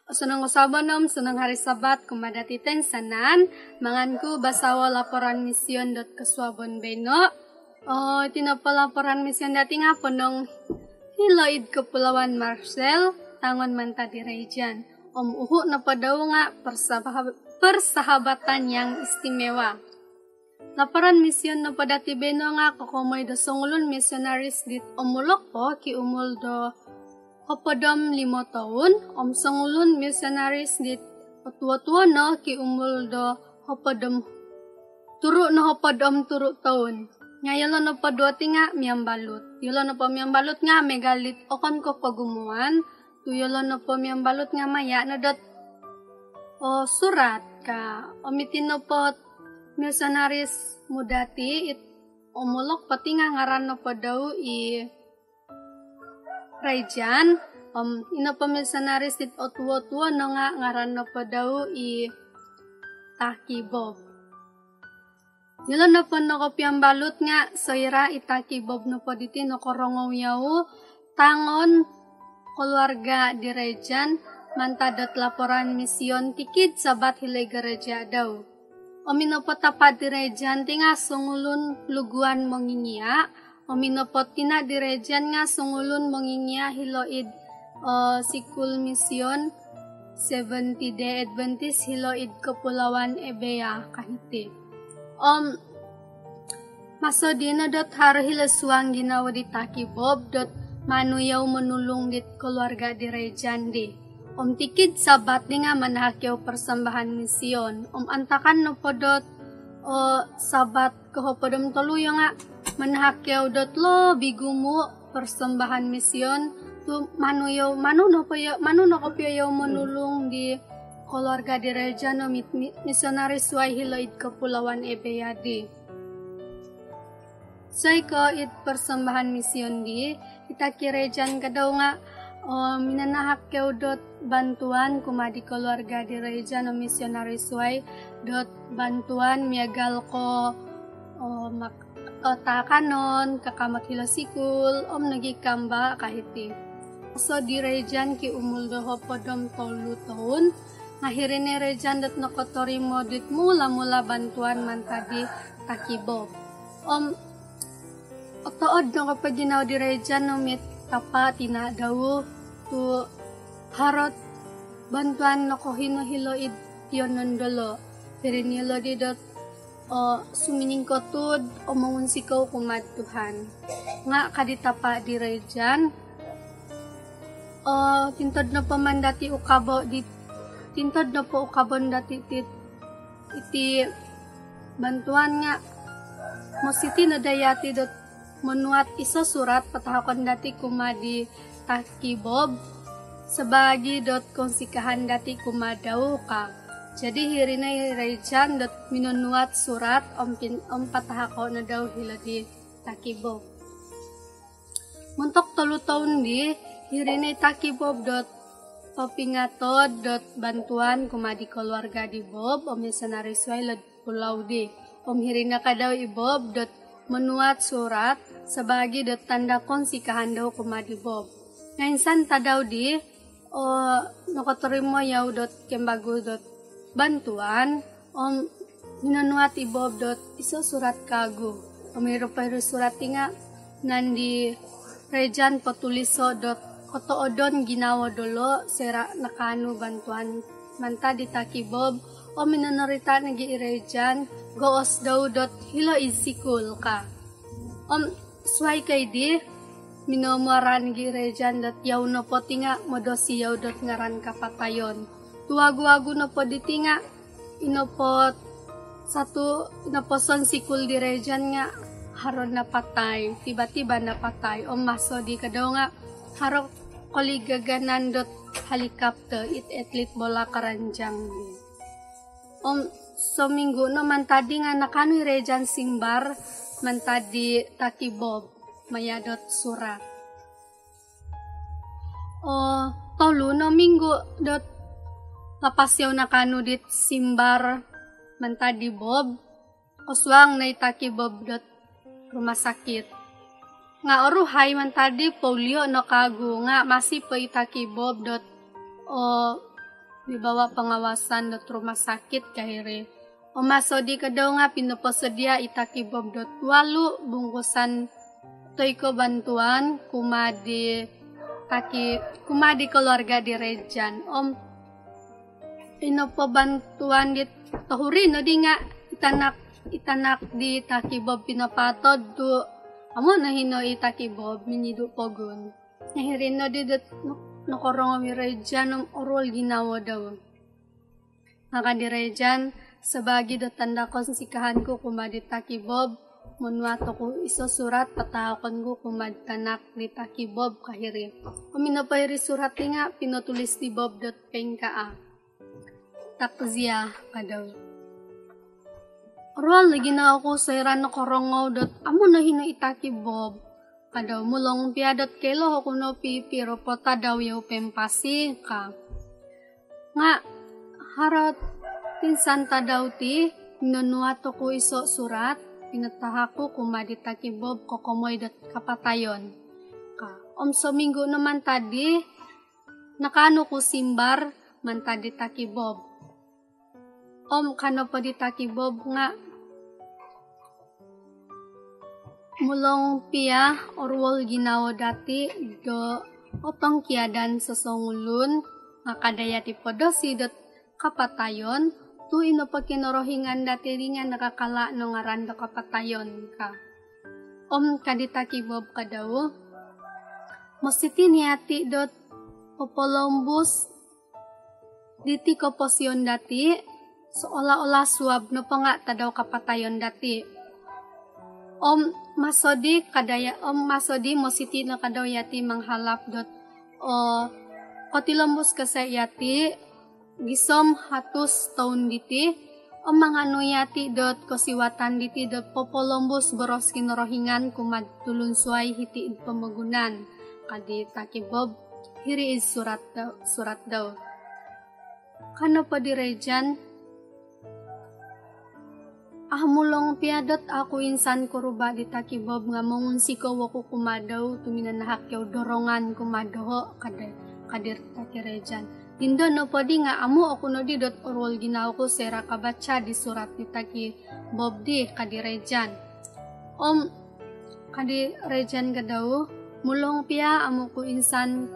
Senang usabonom, senang hari Sabat, kumadati tensanan, manganku basawa laporan mision .kesuabon beno. Tinapa laporan mision dati nga ponong hiloid Kepulauan Marshall, tangon manta di Rejan. Uhu na padaw nga persahabatan yang istimewa. Laporan mision na padati beno nga kakomoy do sungulun missionaries dit umulok po ki umul do Hopadom 5 tahun, sangulun missionaries dit tua-tua no ki umul do hopadom turu tahun. Ngayalo no pa dua tinga miyambalut. Yolo no pa miyambalut nga megalit okon ko pagumuan. Tuyolo no pa miyambalut nga maya na dot surat ka. Omitin no po missionaries mudati it umulok pati nga ngaran no pa daw Rejan, ino pa missionaries dit otuo-tuo no nga ngaran no pa daw Takibob. Yelo no pa no kopyang balut nga soira Takibob no pa diti no korongaw yaw tangon keluarga di Rejan mantadot laporan mision tikid sabat hilay gereja daw. Omino pa tapat di Rejan tinga sungulun luguan mongingia. Ominopot tina di Rejan nga sungulun mongingia hiloid sikul mission 70 Adventist hiloid Kepulauan Ebea kahiti. Maso dina dot haro hilasuang ginawa di Takibob dot manuyaw menulung dit keluarga di Rejan di. Tikid sabat di nga manahakyaw persembahan mision. Antakan no podot sabat kehopadom toluyo nga manahakyaw dot lo bigumu persembahan mision tu manuno kopyaw menulung di keluarga di Rejan no misionaris way hiloid Kepulauan Ebea di. Say ko it persembahan mision di itaki Rejan kadaw nga minanahakyaw dot bantuan kumadi keluarga di Rejan no misionaris way dot bantuan miagal ko takanon kakamot hilasikul nagikamba kahiti. So di Rejan ki umul do hopodom 3 tahun ngahirin ni Rejan dat nakotori modit mula bantuan mantadi Takibob. Otood no kapag ginaw di Rejan no mit tapa tina daw tu harot bantuan no kohino hiloid yon nondolo. Pirinilo di dot sumining kotud omongun sikaw kumad Tuhan nga kaditapa di Rejan tintod na pamandati ukabo di tintod na po ukabon dati iti bantuan nga mositi na dayati dot menuat iso surat patahakon dati kumadi Takibob sabagi dot konsikahan dati kumadaw ka. Jadi hirinay Rejan dot minunuat surat patahako na daw hila di Takibob. Muntok 3 tahun di hirinay Takibob dot papingatod dot bantuan kumadi keluarga di Bob missionaris way lad pulau di. Hirina ka daw ibob dot menuat surat sabagi dot tanda konsikahan daw kumadi Bob. Ngainsan ta daw di nakotorimo yaw dot kembago dot bantuan minanuat ibob dot iso surat kago mayro surat tinga nandi Rejan patuliso dot kotoodon ginawa dolo sera nakanu bantuan manta di Takibob minanorita nagi Rejan goos daw dot hilo isikul ka sway kay di minomoran gi Rejan dot yaw no po tinga modosi yaw dot ngaran kapatayon. Tuwagu-wagu na po diti nga inopot inaposon sikul di Rejan nga haron na patay tiba-tiba na patay maso di kadaw nga harok koligaganan dot helikopter atlet bola karanjang di. So minggu no mantadi nga nakanu Rejan simbar mantadi Takibob maya dot surat. Tolu no minggu dot lapasyaw na kanudit simbar mantadi Bob oswang na Takibob dot rumah sakit nga oruhay mantadi polio no kagu nga masih pa Takibob dot di bawah pengawasan dot rumah sakit kahiri. O masodi kadaw nga pinoposedia itaki Bob dot walu bungkusan toiko bantuan kumadi keluarga di Rejan. Inopo bantuan di tahuri no di nga itanak di taki Bob pinapatod do amo na hino itaki Bob minidu pogun. Nahirin no di nakorong mi Rejan orol ginawa daw. Maka di Rejan sebagi do tanda konsikahan ko kumadita ki Bob munwato ko iso surat patahakon ko kumadtanak di taki Bob kahiri. Minapahiri surat nga pinutulis di Bob.pengka takziah kadaw. Rol lagi na ako sa iran na korongaw dot amo na hino itaki Bob kadaw mulong piadot kelo ako no pipiro pota daw yaw pempasi ka nga harot tinsan ta daw ti nunuato ko iso surat pinatahako kumadita ki Bob kokomoy dot kapatayon ka so minggo naman tadi nakano ko simbar man tadi taki Bob kano pa di taki Bob nga mulong pia orwol ginawa dati do otong kiadan sasongulun makadaya ti podosi dot kapatayon tu ino pa kinorohingan dati ringan nakakala no ngaran do kapatayon ka. Kaditaki Bob kadaw mositi niati dot popolombus diti koposyon dati seolah-olah suab no panga tadaw kapatayon dati. Masodi mositi na kadaw yati manghalap dot kotilombus kasayati gisom hatus taun diti mga nuyati dot kosiwatan diti dot popolombus boros kinorohingan kumadtulun suay hiti pamagunan kadi taki Bob hiri is surat daw kano pa di Rejan mulong piadot ako insan kuruba di taki Bob nga mongunsi ko wako kumadaw tuminanahak yaw dorongan kumadaho kadir taki Rejan. Dindo no pwede nga amo ako no di dot orwol ginaw ko sera kabaca di surat di taki Bob di kadi Rejan. Kadi Rejan kadaw mulong pia amo ko insan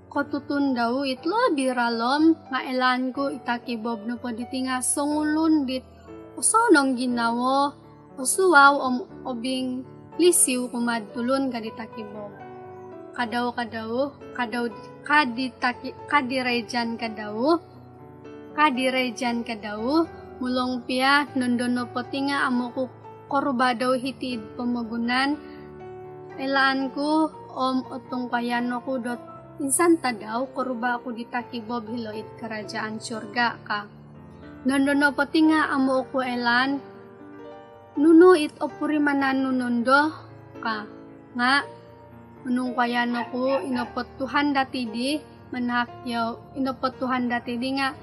kotutun daw itlo biralom nga elan ko itaki Bob no pwede tinga songulun dit usonong ginawo usuwaw obing lisiw kumadtulon kaditaki Bob kadirejan kadaw mulong pia nondono poti nga amo ko korba daw hitiid pamagunan elaan ko otong payano ko dot insan tadaw korba ako ditaki Bob hiloit kerajaan surga ka nondono pati nga amo ko elan nuno it opurimanan nunondo ka nga unong kayano ko inopotuhan dati di manhakyaw inopotuhan dati di nga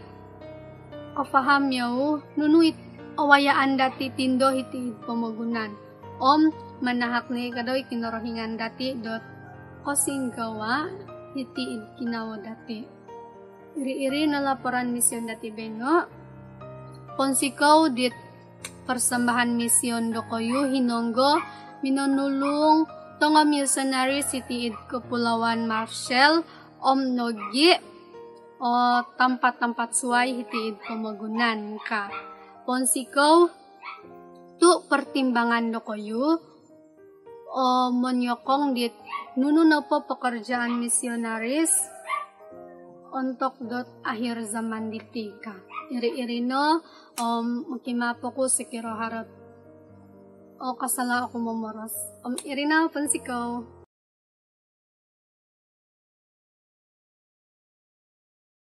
kafaham yaw nuno it awayaan dati tindo hiti pamagunan manahak ni kadaw kinorohingan dati dot kosing gawa hiti kinawa dati iri-iri na laporan misyon dati beno Ponsikaw dit persembahan misyon dokoyu hinonggo minonulung tonga missionary city id Kepulauan Marshall nogi tempat-tempat suai hiti id pemagunan ka. Ponsikaw tu pertimbangan dokoyu menyokong dit nunu po pekerjaan misionaris untuk akhir zaman ditika. Iri-iri no makimapo ko sikiro harap kasala ako momoros iri na pansikaw